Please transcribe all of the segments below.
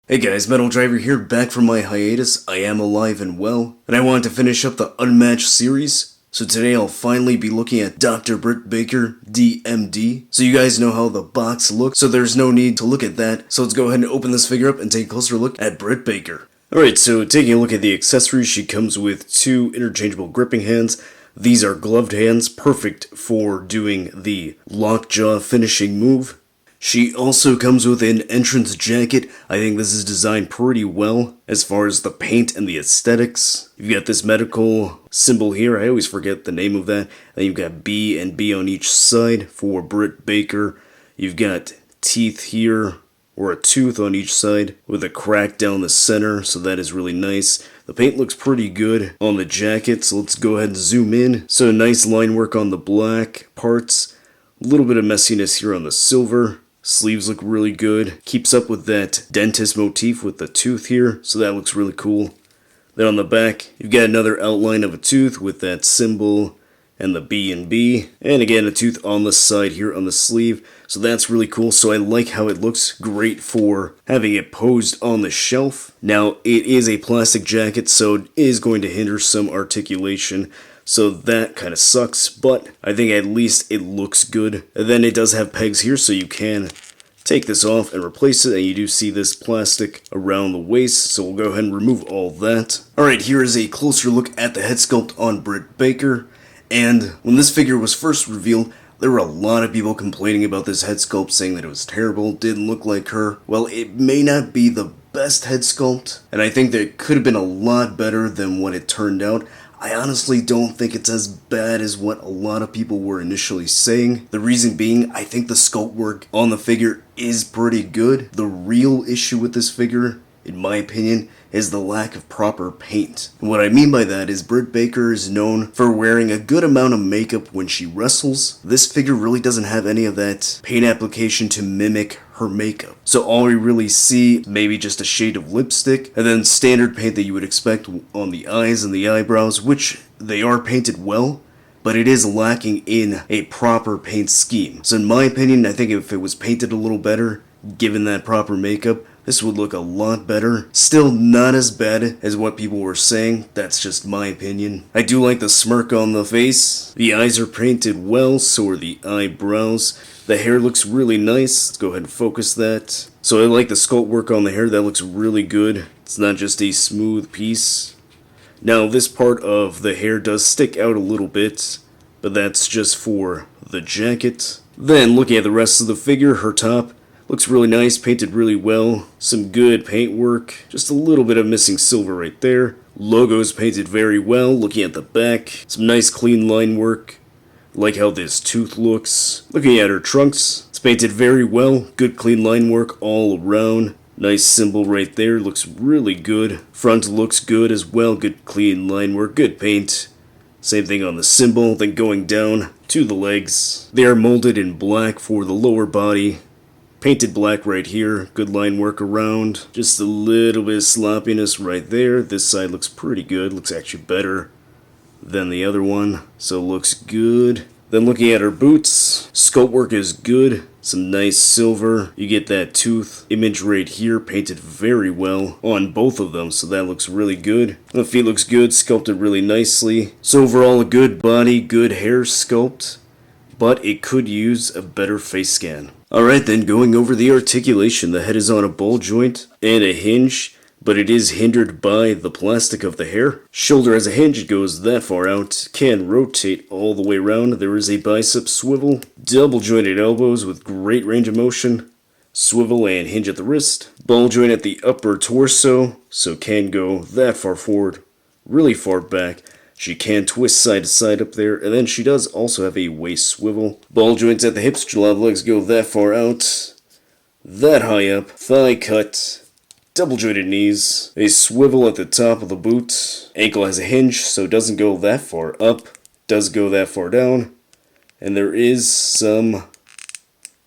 Hey guys, Metal Driver here, back from my hiatus. I am alive and well, and I wanted to finish up the Unmatched series. So today I'll finally be looking at Dr. Britt Baker, D.M.D. So you guys know how the box looks, so there's no need to look at that. So let's go ahead and open this figure up and take a closer look at Britt Baker. Alright, so taking a look at the accessories, she comes with two interchangeable gripping hands. These are gloved hands, perfect for doing the lockjaw finishing move. She also comes with an entrance jacket. I think this is designed pretty well as far as the paint and the aesthetics. You've got this medical symbol here. I always forget the name of that. Then you've got B and B on each side for Britt Baker. You've got teeth here, or a tooth on each side with a crack down the center, so that is really nice. The paint looks pretty good on the jacket, so let's go ahead and zoom in. So nice line work on the black parts. A little bit of messiness here on the silver. Sleeves look really good. Keeps up with that dentist motif with the tooth here, so that looks really cool. Then on the back, you've got another outline of a tooth with that symbol and the B and B. And again, a tooth on the side here on the sleeve, so that's really cool. So I like how it looks, great for having it posed on the shelf. Now, it is a plastic jacket, so it is going to hinder some articulation. So that kind of sucks, but I think at least it looks good. And then it does have pegs here, so you can take this off and replace it, and you do see this plastic around the waist, so we'll go ahead and remove all that. Alright, here is a closer look at the head sculpt on Britt Baker, and when this figure was first revealed, there were a lot of people complaining about this head sculpt, saying that it was terrible, didn't look like her. Well, it may not be the best head sculpt, and I think that it could have been a lot better than what it turned out. I honestly don't think it's as bad as what a lot of people were initially saying. The reason being, I think the sculpt work on the figure is pretty good. The real issue with this figure, in my opinion, is the lack of proper paint. And what I mean by that is Britt Baker is known for wearing a good amount of makeup when she wrestles. This figure really doesn't have any of that paint application to mimic her makeup. So all we really see, maybe just a shade of lipstick, and then standard paint that you would expect on the eyes and the eyebrows, which they are painted well, but it is lacking in a proper paint scheme. So in my opinion, I think if it was painted a little better, given that proper makeup, this would look a lot better. Still not as bad as what people were saying. That's just my opinion. I do like the smirk on the face. The eyes are painted well, so are the eyebrows. The hair looks really nice. Let's go ahead and focus that. So I like the sculpt work on the hair. That looks really good. It's not just a smooth piece. Now this part of the hair does stick out a little bit, but that's just for the jacket. Then looking at the rest of the figure, her top looks really nice, painted really well. Some good paint work. Just a little bit of missing silver right there. Logo's painted very well. Looking at the back, some nice clean line work. Like how this tooth looks. Looking at her trunks, it's painted very well. Good clean line work all around. Nice symbol right there, looks really good. Front looks good as well. Good clean line work, good paint. Same thing on the symbol, then going down to the legs. They are molded in black for the lower body. Painted black right here, good line work around. Just a little bit of sloppiness right there. This side looks pretty good, looks actually better than the other one, so looks good. Then looking at her boots, sculpt work is good. Some nice silver. You get that tooth image right here, painted very well on both of them, so that looks really good. The feet looks good, sculpted really nicely. So overall, a good body, good hair sculpt, but it could use a better face scan. Alright then, going over the articulation, the head is on a ball joint and a hinge, but it is hindered by the plastic of the hair. Shoulder has a hinge, it goes that far out, can rotate all the way around. There is a bicep swivel, double jointed elbows with great range of motion, swivel and hinge at the wrist, ball joint at the upper torso, so can go that far forward, really far back. She can twist side to side up there, and then she does also have a waist swivel. Ball joints at the hips, she'll have legs go that far out, that high up, thigh cut, double jointed knees, a swivel at the top of the boot. Ankle has a hinge, so it doesn't go that far up, does go that far down, and there is some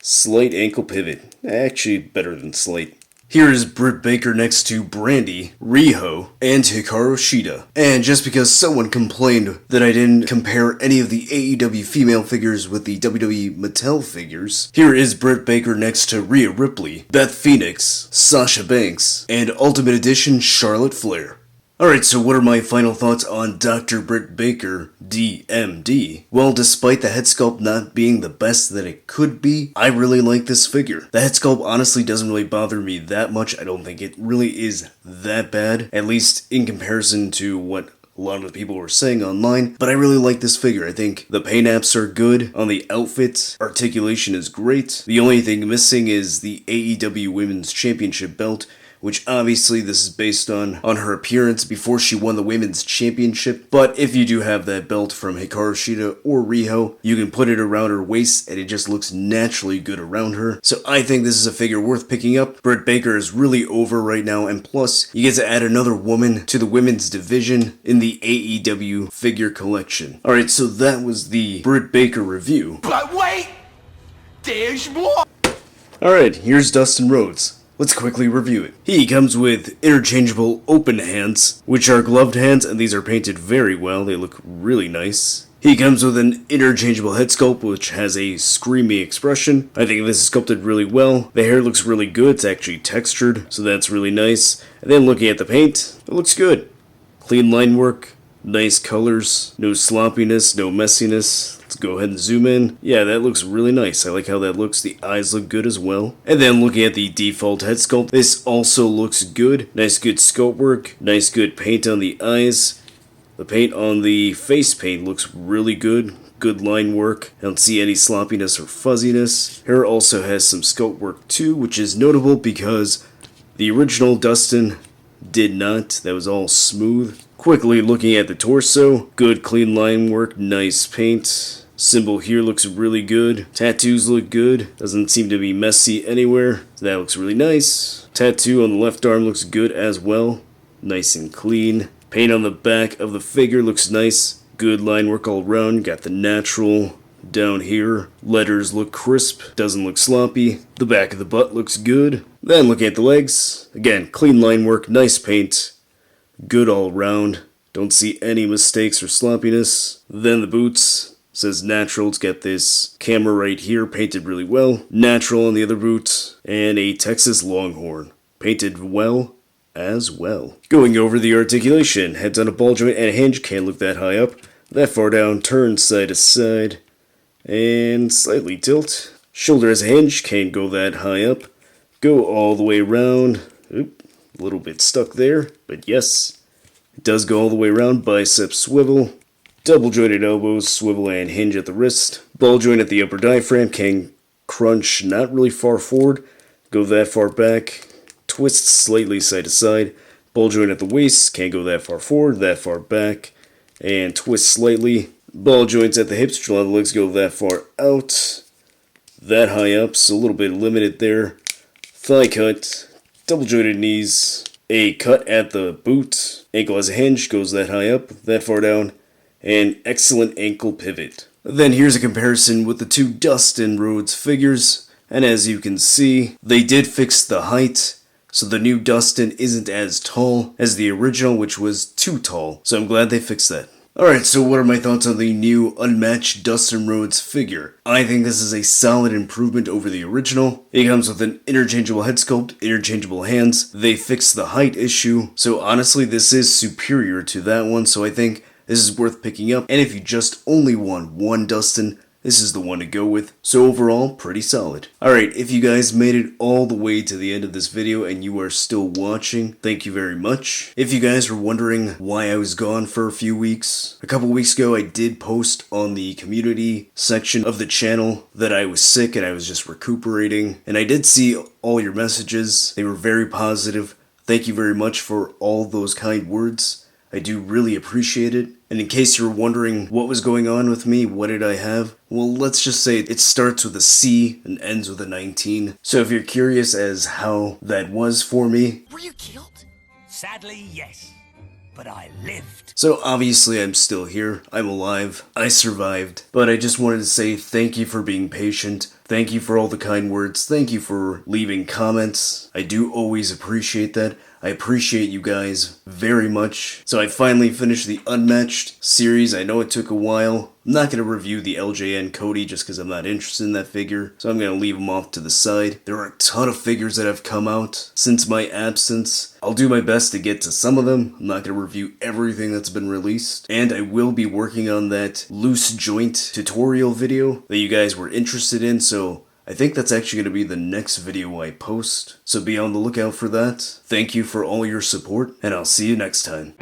slight ankle pivot. Actually, better than slight. Here is Britt Baker next to Brandy, Riho, and Hikaru Shida. And just because someone complained that I didn't compare any of the AEW female figures with the WWE Mattel figures, here is Britt Baker next to Rhea Ripley, Beth Phoenix, Sasha Banks, and Ultimate Edition Charlotte Flair. Alright, so what are my final thoughts on Dr. Britt Baker, D.M.D.? Well, despite the head sculpt not being the best that it could be, I really like this figure. The head sculpt honestly doesn't really bother me that much. I don't think it really is that bad, at least in comparison to what a lot of the people were saying online, but I really like this figure. I think the paint apps are good on the outfit, articulation is great. The only thing missing is the AEW Women's Championship belt, which obviously this is based on her appearance before she won the Women's Championship. But if you do have that belt from Hikaru Shida or Riho, you can put it around her waist and it just looks naturally good around her. So I think this is a figure worth picking up. Britt Baker is really over right now, and plus, you get to add another woman to the women's division in the AEW figure collection. Alright, so that was the Britt Baker review. But wait! There's more! Alright, here's Dustin Rhodes. Let's quickly review it. He comes with interchangeable open hands, which are gloved hands, and these are painted very well. They look really nice. He comes with an interchangeable head sculpt, which has a screamy expression. I think this is sculpted really well. The hair looks really good. It's actually textured, so that's really nice. And then looking at the paint, it looks good. Clean line work, nice colors, no sloppiness, no messiness. Let's go ahead and zoom in. Yeah, that looks really nice. I like how that looks. The eyes look good as well. And then looking at the default head sculpt, this also looks good. Nice good sculpt work. Nice good paint on the eyes. The paint on the face paint looks really good. Good line work. I don't see any sloppiness or fuzziness. Hair also has some sculpt work too, which is notable because the original Dustin did not. That was all smooth. Quickly looking at the torso, good clean line work, nice paint. Symbol here looks really good. Tattoos look good. Doesn't seem to be messy anywhere. So that looks really nice. Tattoo on the left arm looks good as well. Nice and clean. Paint on the back of the figure looks nice. Good line work all around. Got the natural down here. Letters look crisp. Doesn't look sloppy. The back of the butt looks good. Then looking at the legs. Again, clean line work, nice paint. Good all around. Don't see any mistakes or sloppiness. Then the boots. Says natural. It's got this camera right here painted really well. Natural on the other boot. And a Texas Longhorn. Painted well as well. Going over the articulation. Heads on a ball joint and a hinge. Can't look that high up. That far down. Turn side to side. And slightly tilt. Shoulder has a hinge. Can't go that high up. Go all the way around. Oop. A little bit stuck there. But yes. It does go all the way around. Bicep swivel. Double jointed elbows, swivel and hinge at the wrist. Ball joint at the upper diaphragm, can crunch not really far forward. Go that far back. Twist slightly side to side. Ball joint at the waist, can't go that far forward, that far back. And twist slightly. Ball joints at the hips, which a lot of the legs go that far out. That high up, so a little bit limited there. Thigh cut. Double jointed knees. A cut at the boot. Ankle has a hinge, goes that high up, that far down. And excellent ankle pivot. Then here's a comparison with the two Dustin Rhodes figures, and as you can see, they did fix the height, so the new Dustin isn't as tall as the original, which was too tall, so I'm glad they fixed that. Alright, so what are my thoughts on the new Unmatched Dustin Rhodes figure? I think this is a solid improvement over the original. It comes with an interchangeable head sculpt, interchangeable hands. They fixed the height issue, so honestly this is superior to that one, so I think this is worth picking up, and if you just only want one Dustin, this is the one to go with. So overall, pretty solid. Alright, if you guys made it all the way to the end of this video and you are still watching, thank you very much. If you guys were wondering why I was gone for a few weeks, a couple weeks ago I did post on the community section of the channel that I was sick and I was just recuperating, and I did see all your messages. They were very positive. Thank you very much for all those kind words. I do really appreciate it. And in case you're wondering what was going on with me, what did I have? Well, let's just say it starts with a C and ends with a 19. So if you're curious as how that was for me. Were you killed? Sadly, yes. But I lived. So obviously I'm still here. I'm alive. I survived. But I just wanted to say thank you for being patient. Thank you for all the kind words. Thank you for leaving comments. I do always appreciate that. I appreciate you guys very much. So I finally finished the Unmatched series. I know it took a while. I'm not going to review the LJN Cody just because I'm not interested in that figure, so I'm going to leave him off to the side. There are a ton of figures that have come out since my absence. I'll do my best to get to some of them. I'm not going to review everything that's been released. And I will be working on that loose joint tutorial video that you guys were interested in, so I think that's actually going to be the next video I post. So be on the lookout for that. Thank you for all your support, and I'll see you next time.